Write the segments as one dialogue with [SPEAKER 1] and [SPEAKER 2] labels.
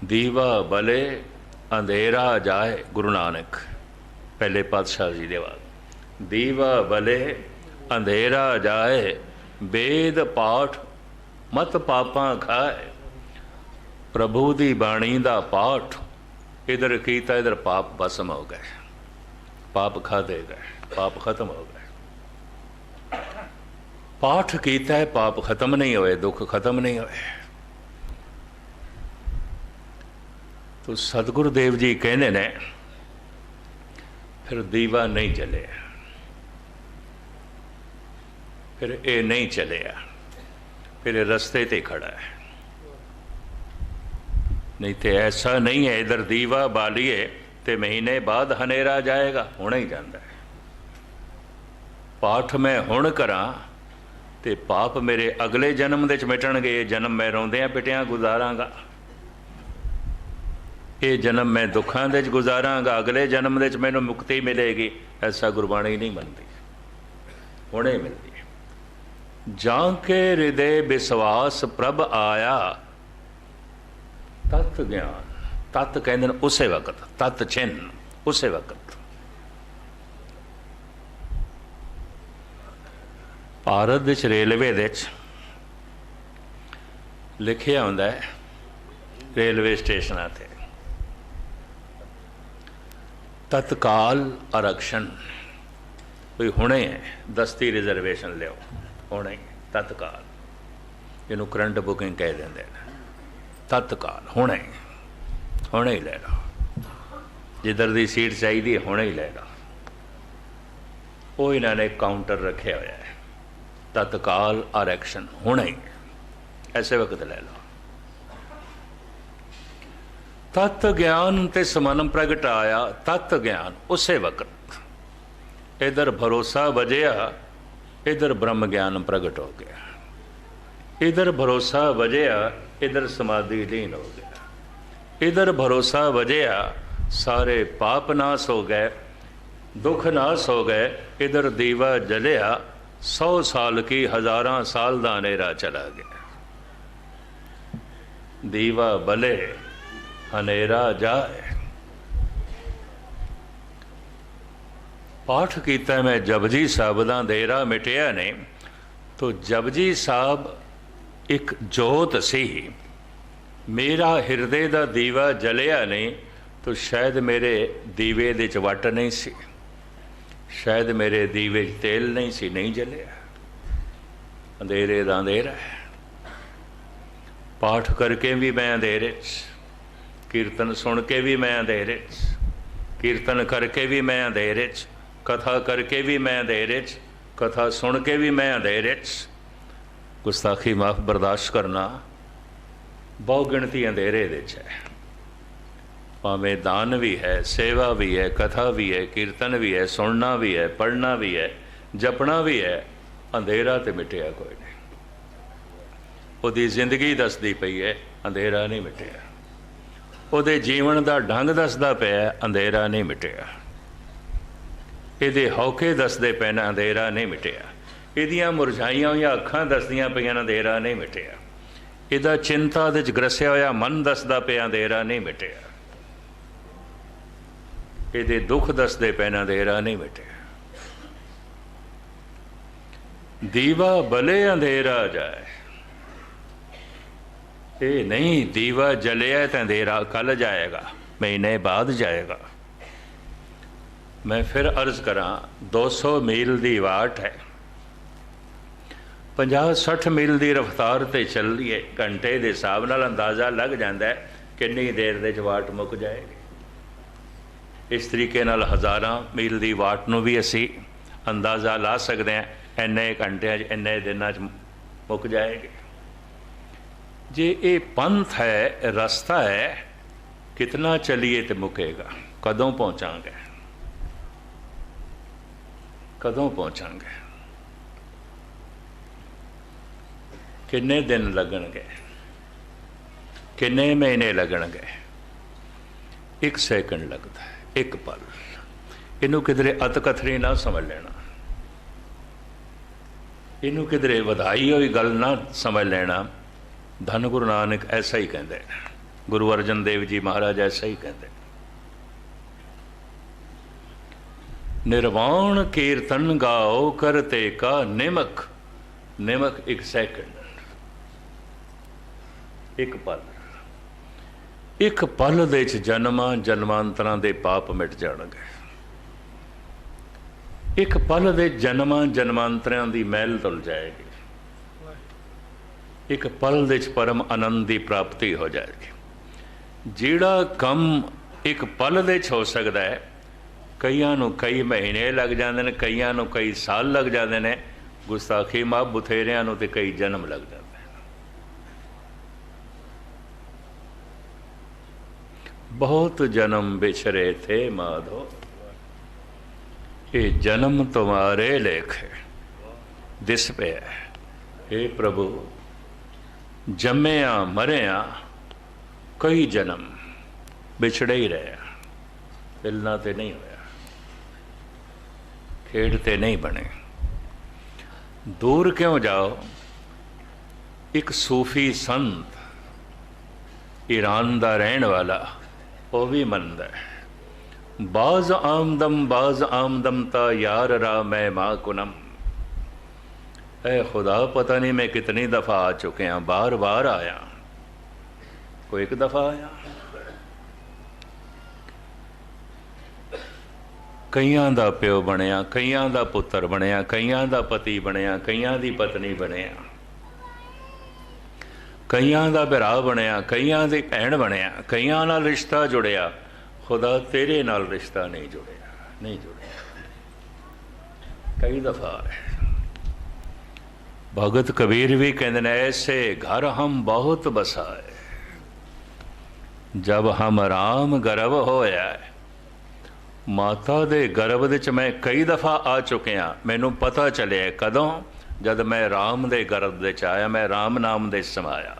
[SPEAKER 1] दीवा बले अंधेरा जाए। गुरु नानक पहले पातशाह जी दे बाद। दीवा बले अंधेरा जाए, वेद पाठ मत पापां खाए। प्रभु दी बाणी दा पाठ इधर कीता, इधर पाप भस्म हो गए, पाप खाधे गए, पाप खत्म हो गए। पाठ कीता है, पाप खत्म नहीं होए, दुख खत्म नहीं होए। तो सतगुरु देव जी कहने ने फिर दीवा नहीं चले, फिर ये नहीं चलिया, फिर रस्ते ते खड़ा है। नहीं तो ऐसा नहीं है इधर दीवा बालिए तो महीने बाद हनेरा जाएगा, होना ही जाता है। पाठ मैं हुण करा तो पाप मेरे अगले जन्म दे मिटणगे। ये जन्म मैं रोंदियां पिटियां गुजारांगा, ये जन्म मैं दुखां दे गुजारांगा, अगले जन्म दे मैनूं मुक्ति मिलेगी। ऐसा गुरबाणी नहीं मनती, हुणे मिलती है। जाके हृदय विश्वास प्रभ आया, तत् ज्ञान। तत् कहते हैं उसे वक्त, तत् चिन्ह उसे वक्त। भारत विच रेलवे दे लिखिया हुंदा है, रेलवे स्टेशनां ते तत्काल आरक्षण। कोई हुणे दस्ती रिजर्वेशन लियो, हुणे तत्काल, जिन्हों करंट बुकिंग कह देंगे। तत्काल हुणे हुणे ही ले लो, जिधर दी सीट चाहिए हुणे ही ले लो। वो इन्होंने काउंटर रखे हुआ है, तत्काल आरक्षण हुणे ही, ऐसे वक्त ले लो। तत्त ज्ञान ते समन प्रगट आया, तत्त ज्ञान उसे वक्त। इधर भरोसा बजया, इधर ब्रह्म ज्ञान प्रगट हो गया। इधर भरोसा बजया, इधर समाधि लीन हो गया। इधर भरोसा बजया, सारे पाप नाश हो गए, दुख नाश हो गए। इधर दीवा जलिया, 100 साल की 1000 साल दा अंधेरा चला गया। दीवा बले हनेरा जाए। पाठ किया मैं जपजी साहब दा अंधेरा मिटिया नहीं। तो जपजी साहब एक जोत सी, मेरा हिरदे दा दीवा जलिया नहीं तो शायद मेरे दीवे दे च वट नहीं सी, शायद मेरे दीवे च तेल नहीं सी, नहीं जलिया। अंधेरे दा अंधेरा है। पाठ करके भी मैं अंधेरे च, कीर्तन सुन के भी मैं अंधेरे च, कीर्तन करके भी मैं अंधेरे च, कथा करके भी मैं अंधेरे च, कथा सुन के भी मैं अंधेरे च। गुस्ताखी माफ बर्दाश्त करना, बहु गिणती अंधेरे दे च है। भावें दान भी है, सेवा भी है, कथा भी है, कीर्तन भी है, सुनना भी है, पढ़ना भी है, जपना भी है, अंधेरा तो मिटिया कोई नहीं। उहदी जिंदगी दसदी पई है, अंधेरा नहीं मिटिया। उहदे जीवन का ढंग दसदा पिया, अंधेरा नहीं मिटिया। इहदे हौके दसदे पे ना, अंधेरा नहीं मिटिया। इहदियां मुरझाइयां होईयां अखां दसदियां पईयां, अंधेरा नहीं मिटिया। इहदा चिंता दे च ग्रसिया होया मन दसदा पिया, अंधेरा नहीं मिटिया। इहदे दुख दसदे पे ना, अंधेरा नहीं मिटिया। दीवा भले अंधेरा जाए, ये नहीं दीवा जलिया तो अंधेरा कल जाएगा, महीने बाद जाएगा। मैं फिर अर्ज करा, 200 मील की वाट है, 50-60 मील की रफ्तार से चल रही है, घंटे के हिसाब नाल अंदाज़ा लग जाता है कितनी देर दे वाट मुक जाएगी। इस तरीके नाल हज़ारां मील की वाट नूं भी असी अंदाज़ा ला सकते हैं, इन्ने घंटिया इन्ने दिनों मुक जाएगी। जे ये पंथ है, रास्ता है, कितना चलिए तो मुकेगा, कदों पहुँचांगे, कदों पहुँचांगे, किन्ने दिन लगणगे, किन्ने महीने लगणगे। 1 सैकंड लगता है, 1 पल। इनू किधरे अतकथरी ना समझ लेना, इनू किधरे वधाई हुई गल ना समझ लेना। धन गुरु नानक ऐसा ही कहते हैं, गुरु अर्जन देव जी महाराज ऐसा ही कहते। निर्वाण कीर्तन गाओ करते का निमक, निमक एक सेकंड, एक पल, एक पल दे च जन्मां जन्मांतरां दे पाप मिट जाणगे। एक पल दे जन्मां जन्मांतरां दी मैल धुल जाएगी। एक पल दे च परम आनंद की प्राप्ति हो जाएगी। जिहड़ा कम एक पल दे च हो सकता है, कईयां नूं कई महीने लग जाते हैं, कईयां नूं कई साल लग जाते हैं, गुस्ताखी माफ बथेरियां नूं ते कई जन्म लग जाते हैं। बहुत जन्म बिछरे थे माधो, ये जन्म तुम्हारे लेखे दिस पे है। हे प्रभु, जम्मिया मरिया कई जन्म बिछड़े ही रहे, मिलना तो नहीं होया, खेड़ते नहीं बने। दूर क्यों जाओ? एक सूफी संत ईरान का रहन वाला वो भी मनदा है, बाज आमदम ता यार रा मैं माँ कुनम। ऐ खुदा, पता नहीं मैं कितनी दफ़ा आ चुके हैं, बार बार आया, कोई एक दफ़ा आया। कईयां दा प्यो बनया, कईयां दा पुत्र बनया, कईयां दा पति बनया, कईयां दी पत्नी बनया, कईयां दा भरा बनया, कईयां दी भैन बनया, कईयां नाल रिश्ता जुड़िया। खुदा तेरे नाल रिश्ता नहीं जुड़िया, नहीं जुड़िया। कई दफ़ा है। भगत कबीर भी कहते हैं, ऐसे घर हम बहुत बसाए, जब हम राम गर्भ होया। माता दे गर्भ विच मैं कई दफ़ा आ चुकिया, मैनू पता चलिया कदों, जब मैं राम दे गर्भ विच आया, मैं राम नाम दे समाया,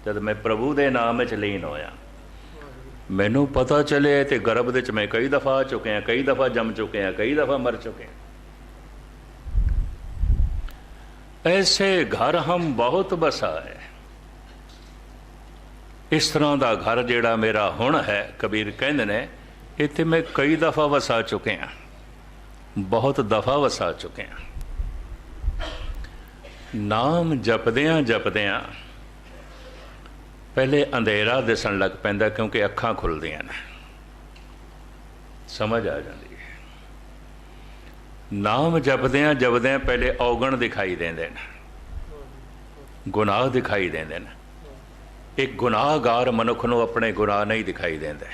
[SPEAKER 1] जब मैं प्रभु दे नाम विच लीन होया, मैनू पता चले तो गर्भ विच मैं कई दफ़ा आ चुके हैं, कई दफ़ा जम चुके हैं, कई दफ़ा मर चुके हैं। ऐसे घर हम बहुत बसाए। इस तरह का घर जिहड़ा मेरा हुण है, कबीर कहंदे ने, इत्थे मैं कई दफ़ा वसा चुके हैं, बहुत दफ़ा वसा चुके हैं। नाम जपदियां जपदियां पहले अंधेरा दिसन लग पैंदा, क्योंकि अखां खुलदियां ने, समझ आ जाती है। नाम जपदियां जपदियां पहले औगण दिखाई देंदे ने, गुनाह दिखाई देंदे ने। एक गुनाहगार मनुख नूं अपने गुनाह नहीं दिखाई देंदे,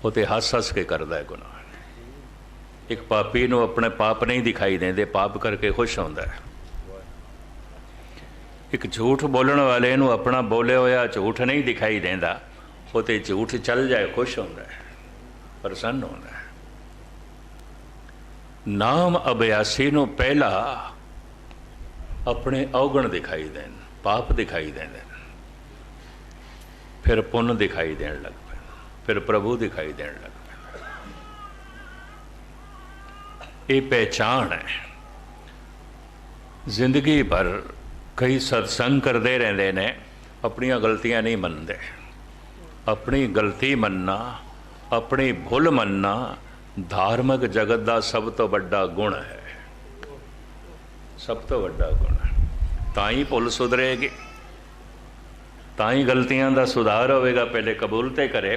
[SPEAKER 1] वो तो हस हस के करता है गुनाह। एक पापी नूं अपने पाप नहीं दिखाई देंदे, पाप करके खुश होंदा है। एक झूठ बोलने वाले नूं अपना बोले होया झूठ नहीं दिखाई देंदा, वो तो झूठ चल जाए खुश होंदा है, प्रसन्न होंदा है। नाम अभ्यासी नूं पहला अपने अवगुण दिखाई देन, पाप दिखाई देंदे, फिर पुण्य दिखाई देन लग पे, फिर प्रभु दिखाई देन लग पे। ये पहचान है। जिंदगी भर कई सत्संग करते रहते ने, अपनियां गलतियां नहीं मनते। अपनी गलती मनना, अपनी भुल मनना धार्मिक जगत का सब तो बड़ा गुण है, सब तो बड़ा गुण है। ताई भुल सुधरेगी, ताई गलतियां का सुधार होगा। पहले कबूलते करे,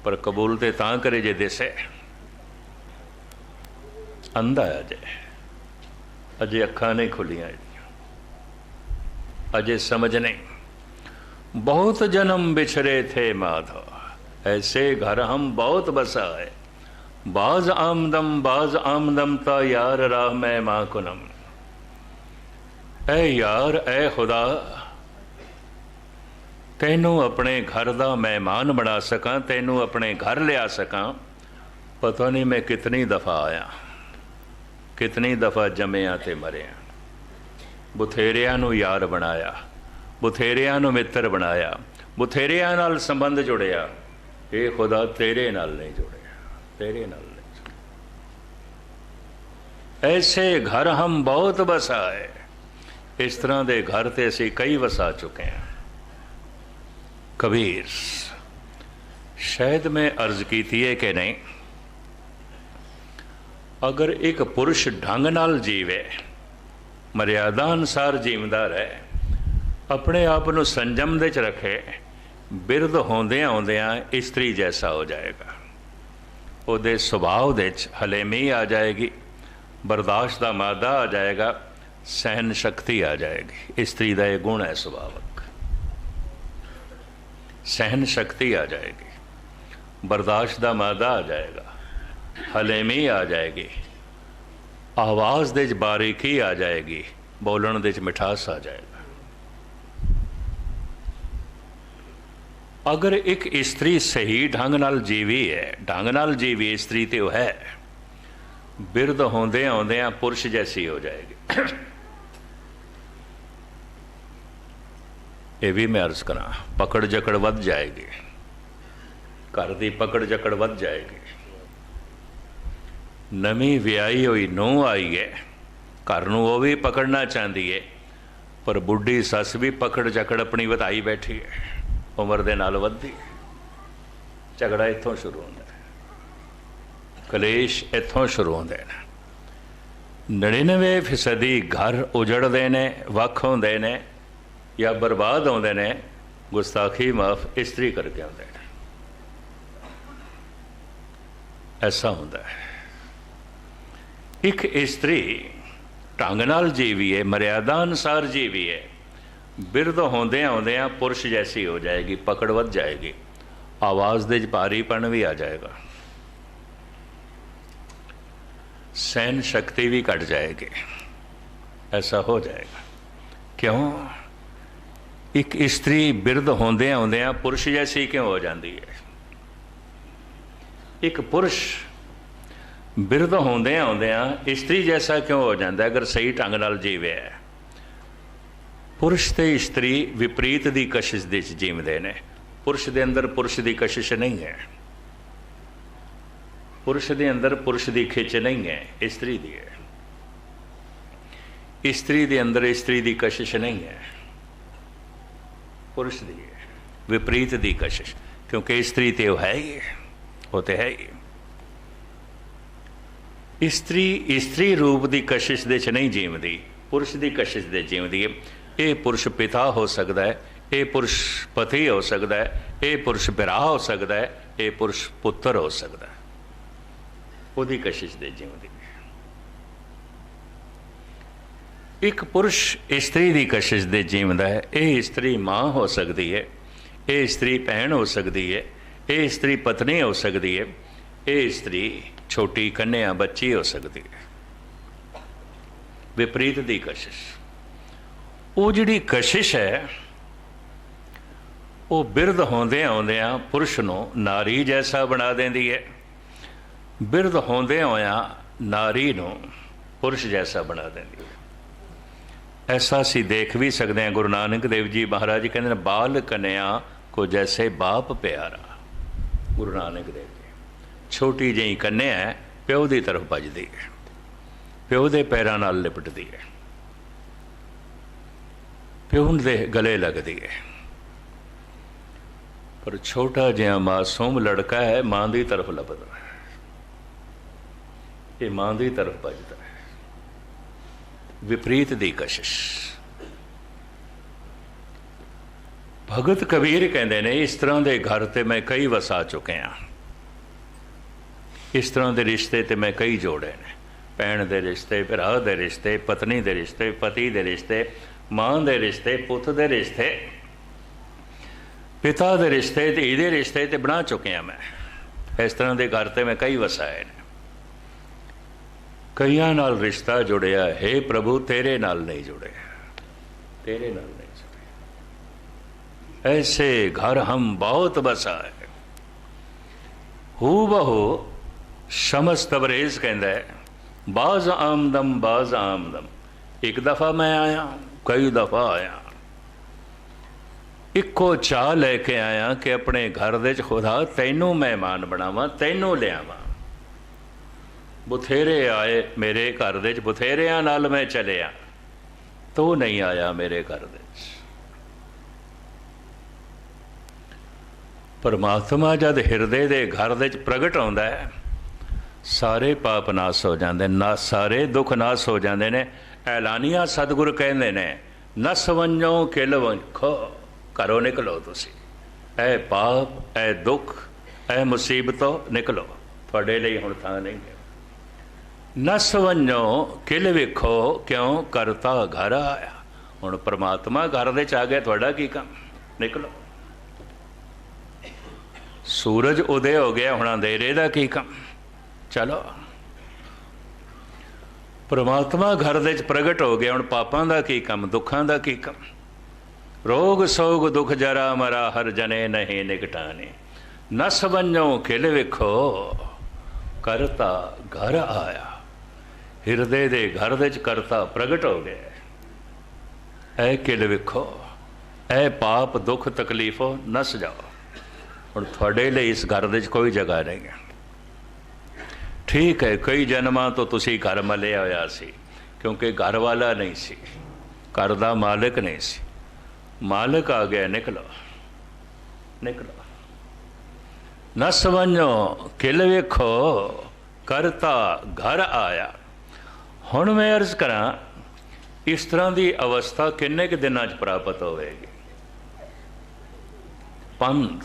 [SPEAKER 1] पर कबूलते तां करे जे दिसे। अंधा अजे, अजे अखां नहीं खुलियां, अजे समझ नहीं। बहुत जन्म बिछरे थे माधो, ऐसे घर हम बहुत बसाए। बाज आमदम ता यार राह मैं माँ कुनम। ऐ यार, ऐ खुदा, तैनू अपने घर का मेहमान बना सकां, तैनू अपने घर लिया सकां, पता नहीं मैं कितनी दफ़ा आया, कितनी दफ़ा जमिया ते मरिया। बुथेरिया नू यार बनाया, बुथेरिया नू मित्र बनाया, बुथेरिया नाल संबंध जुड़िया। ये खुदा तेरे नाल नहीं जुड़िया, तेरे नाल नहीं जुड़िया। ऐसे घर हम बहुत बसाए। इस तरह के घर तो असी कई वसा चुके हैं। कबीर, शायद मैं अर्ज की है कि नहीं, अगर एक पुरुष ढंग नाल जीवे, मर्यादा अनुसार जीवदा रहे, अपने आप को संजम दे च रखे, बिरध होंदियां होंदियां इस्त्री जैसा हो जाएगा। उहदे सुभाव दे च हलेमी आ जाएगी, बर्दाश्त का मादा आ जाएगा, सहन शक्ति आ जाएगी। इस्त्री का यह गुण है सुभावक। सहन शक्ति आ जाएगी, बर्दाश्त का मादा आ जाएगा, हलेमी आ जाएगी, आवाज़ दे बारीकी आ जाएगी, बोलन दे मिठास आ जाएगा। अगर एक स्त्री सही ढंग नाल जीवी है, ढंग नाल जीवी स्त्री तो वह है, बिरध होंदे आउंदियां पुरुष जैसी हो जाएगी। ये भी मैं अर्ज करा, पकड़ जकड़ वध जाएगी, घर की पकड़ जकड़ वध जाएगी। नवी विआही हुई नूह आई है, घर नूं वो भी पकड़ना चाहती है, पर बुढ़ी सस भी पकड़ जकड़ अपनी वधाई बैठी है, उम्र दे नाल वधदी। झगड़ा इत्थों शुरू होंदा है, कलेश इत्थों शुरू होंदे ने। 99% घर उजड़ते ने, वख होंदे ने या बर्बाद होंदे ने, गुस्ताखी माफ इस्त्री करके आते हैं। ऐसा होंदा है। एक स्त्री ढंग नाल जीवी है, मर्यादा अनुसार जीवी है, बिरध होंदे आउंदियां पुरुष जैसी हो जाएगी, पकड़ वध जाएगी, आवाज़ दे भारीपन भी आ जाएगा, सहन शक्ति भी घट जाएगी। ऐसा हो जाएगा। क्यों? एक स्त्री बिरध होंदे आउंदियां पुरुष जैसी क्यों हो जाती है? एक पुरुष बिरध होंदे आउंदियां स्त्री जैसा क्यों हो जाता है? अगर सही ढंग नाल जीवे है। पुरुष ते स्त्री विपरीत दी कशिश दे जीवदे ने। पुरुष दे अंदर पुरुष दी कशिश नहीं है, पुरुष दे अंदर पुरुष दी खिच नहीं है, स्त्री दी है। स्त्री दे अंदर स्त्री दी कशिश नहीं है, पुरुष दी है, विपरीत दी कशिश। क्योंकि स्त्री तो है ही, वो तो है ही। स्त्री स्त्री रूप की कशिश दे च नहीं जीवदी, पुरुष की कशिश दे जीवदी है। ये पुरुष पिता हो सकता है, ये पुरुष पति हो सकता है, ये पुरुष भरा हो सकता है, ये पुरुष पुत्र हो सकता है। उसकी कशिश दे जीवदी है। एक पुरुष स्त्री की कशिश दे जीवदा है। ये स्त्री माँ हो सकती है, ये स्त्री भैन हो सकती है, ये स्त्री पत्नी हो सकती है, ये स्त्री छोटी कन्या बच्ची हो सकती है। विपरीत दी कशिश। वो जिहड़ी कशिश है वो बिरध होंदे आउंदियां पुरुष नूं नारी जैसा बना देंदी है, बिरध होंदे होया नारी नूं पुरुष जैसा बना देंदी है। ऐसा असीं देख भी सकते हैं। गुरु नानक देव जी महाराज जी कहते हैं, बाल कन्या को जैसे बाप प्यारा। गुरु नानक देव जी छोटी जी कन्या है, प्यो की तरफ भजदी है, प्यो के पैरों नाल लिपटती है, प्यो के गले लगती है। पर छोटा जिहा मासूम लड़का है, मां की तरफ लपदा है, ये मां की तरफ भजदा है। विपरीत दी कशिश। भगत कबीर कहते ने, इस तरह के घर ते मैं कई वसा चुके हाँ, इस तरह के रिश्ते ते मैं कई जोड़े ने। भैन के रिश्ते, भरा के रिश्ते, पत्नी के रिश्ते, पति के रिश्ते, मां के रिश्ते, पुत के रिश्ते, पिता के रिश्ते, धी के रिश्ते ते बना चुके हैं मैं। इस तरह के घर ते मैं कई वसाए ने। कईयां नाल रिश्ता जुड़िया, हे प्रभु तेरे नाल नहीं जुड़े, तेरे नाल नहीं जुड़े। ऐसे घर हम बहुत बसाए। हू बहू शमस तबरेज कहता है, बाज आमदम बाज आमदम। एक दफ़ा मैं आया, कई दफ़ा आया, इको चाह लैके आया कि अपने घर दे खुदा तैनू मेहमान बनावा, तैनू लियावा। बथेरे आए मेरे घर दे, बथेरियां नाल मैं चलिया, तो नहीं आया मेरे घर दे। परमात्मा जद हिरदे दे घर दे प्रगट आउंदा है, सारे पाप नाश हो जाते ना, सारे दुख नाश हो जाते ने। ऐलानिया सतगुरु कहते ने, नस वंजो किल वंखो, घरों निकलो तुसी, ऐ पाप ऐ दुख ऐ मुसीबतों निकलो, थोड़े लिए हुण थां नहीं है। नस वंजो किल वेखो, क्यों करता घर आया। हुण परमात्मा घर दे च आ गया, थोड़ा की काम, निकलो। सूरज उदय हो गया, हुण अंधेरे दा की काम, चलो। परमात्मा घर दे च प्रगट हो गया, हुण पापां दा की काम, दुखां दा की काम। रोग सोग दुख जरा मरा, हर जने नहीं निकटाने। नस वंजो खिल वेखो, करता घर आया। हिरदे दे घर दे च करता प्रगट हो गया। ऐ किल वेखो, ऐ पाप दुख तकलीफों नस जाओ। हुण तुहाडे लई इस घर दे च कोई जगह नहीं है। ठीक है, कई जन्मां तो तुसी घर मलिया होया सी, क्योंकि घर वाला नहीं सी, घर दा मालिक नहीं सी। मालिक आ गया, निकलो निकलो। नस वंजो किल वेखो, करता घर आया। हुण मैं अर्ज करा, इस तरह की अवस्था किन्ने के दिनां च प्राप्त होवेगी? पंथ,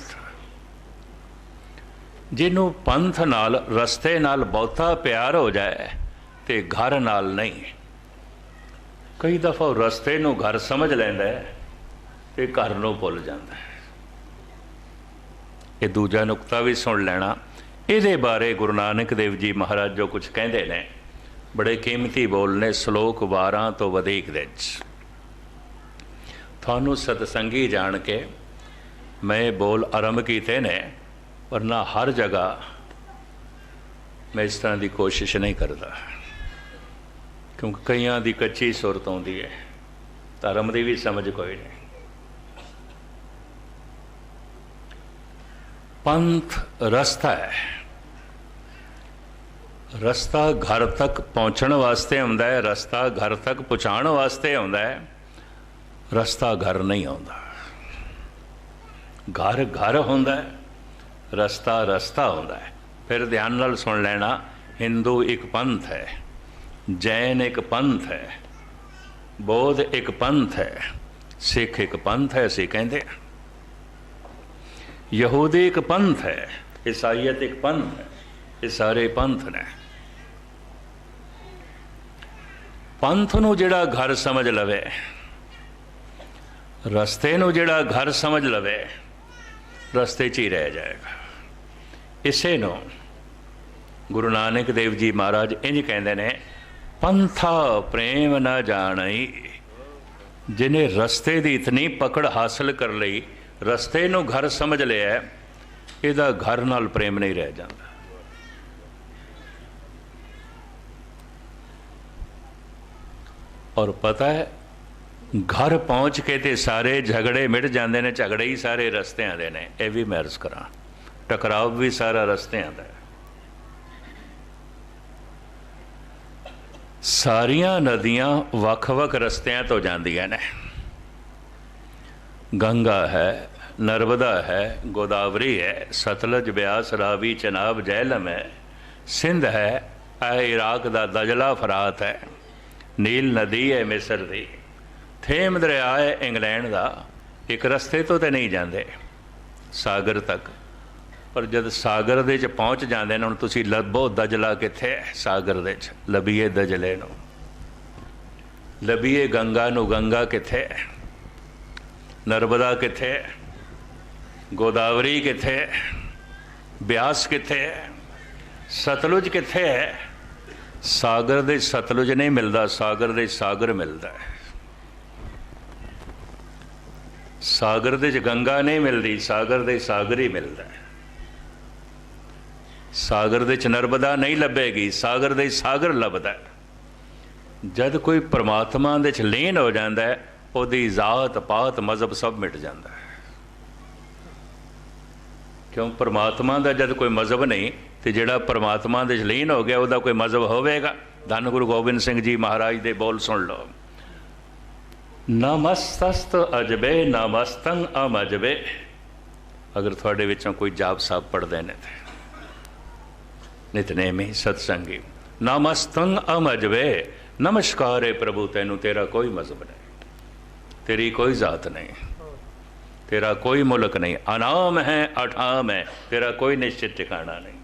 [SPEAKER 1] जिन्हों पंथ नाल रस्ते नाल बहुता प्यार हो जाए तो घर नाल नहीं। कई दफ़ा रस्ते नूं घर समझ लैंदा है तो घर नूं भुल जाता है। ये दूजा नुकता भी सुन लेना। ये बारे गुरु नानक देव जी महाराज जो कुछ कहते हैं, बड़े कीमती बोल ने, श्लोक 12 तो वधिक दे थानू सतसंगी जान के मैं बोल आरंभ किए ने, वरना हर जगह मैं इस तरह की कोशिश नहीं करता, क्योंकि कईयां दी कच्ची सुरत आउंदी है, धर्म की भी समझ कोई नहीं। पंथ रस्ता है, रस्ता घर तक पहुँचने वास्ते आउंदा है, रस्ता घर तक पहुँचाने वास्ते आउंदा है, रस्ता घर नहीं आउंदा। घर घर हुंदा है, रस्ता रस्ता होता है। फिर ध्यान नाल सुन लेना, हिंदू एक पंथ है, जैन एक पंथ है, बौद्ध एक पंथ है, सिख एक पंथ है, असीं कहंदे। यहूदी एक पंथ है, ईसाईयत एक पंथ है, ये सारे पंथ ने। पंथ नूं जिहड़ा घर समझ लवे, रस्ते नूं जिहड़ा घर समझ लवे, रस्ते च ही रह जाएगा। इसे नो गुरु नानक देव जी महाराज इंज कहते ने, पंथा प्रेम न जाणई। जिन्हें रस्ते की इतनी पकड़ हासिल कर ली, रस्ते नूं घर समझ लिया, इहदा घर नाल प्रेम नहीं रह जाता। और पता है, घर पहुँच के ते सारे झगड़े मिट जाते हैं, झगड़े ही सारे रस्तियां दे ने। यह भी मैं अर्ज करा, टकराव भी सारा रस्तियां दा। सारियां नदियां वख-वख रस्तियां तो जांदियां ने। गंगा है, नर्मदा है, गोदावरी है, सतलज ब्यास रावी चनाब झेलम है, सिंध है, इराक दा दजला फरात है, नील नदी है मिस्र दी, थेम दरिया है इंग्लैंड का। एक रस्ते तो नहीं जाते सागर तक, पर जब सागर दे च पहुँच जाते हैं, हुण तुसीं लभो दजला कित्थे है सागर दे च, लभीए दजले नूं, लभीए गंगा नूं, गंगा कित्थे है, नर्मदा कित्थे है, गोदावरी कित्थे है, ब्यास कित्थे है, सतलुज कित्थे है। सागर दे सतलुज नहीं मिलता, सागर दे सागर मिलता है। सागर दे गंगा नहीं मिलती, सागर दे सागर ही मिलता है। सागर दे नर्मदा नहीं लभेगी, सागर दे सागर लभदा है। जद कोई परमात्मा दे लीन हो जाता है, उहदी जात पात मजहब सब मिट जाता है। क्यों? परमात्मा का जब कोई मजहब नहीं, तो जिहड़ा परमात्मा दे लीन हो गया, वह कोई मजहब होवेगा? धन गुरु गोबिंद सिंह जी महाराज दे बोल सुन लो, नमस्तस्त अजबे नमस्तंग अमजबे, अगर थोड़े विचों कोई जाप साहब पढ़ते ने थे नितनेमी सत्संगी नमस्तंग अमजवे नमस्कार है प्रभु तेनू तेरा कोई मजहब नहीं, तेरी कोई जात नहीं, तेरा कोई मुल्क नहीं, अनाम है अठाम है, तेरा कोई निश्चित ठिकाना नहीं।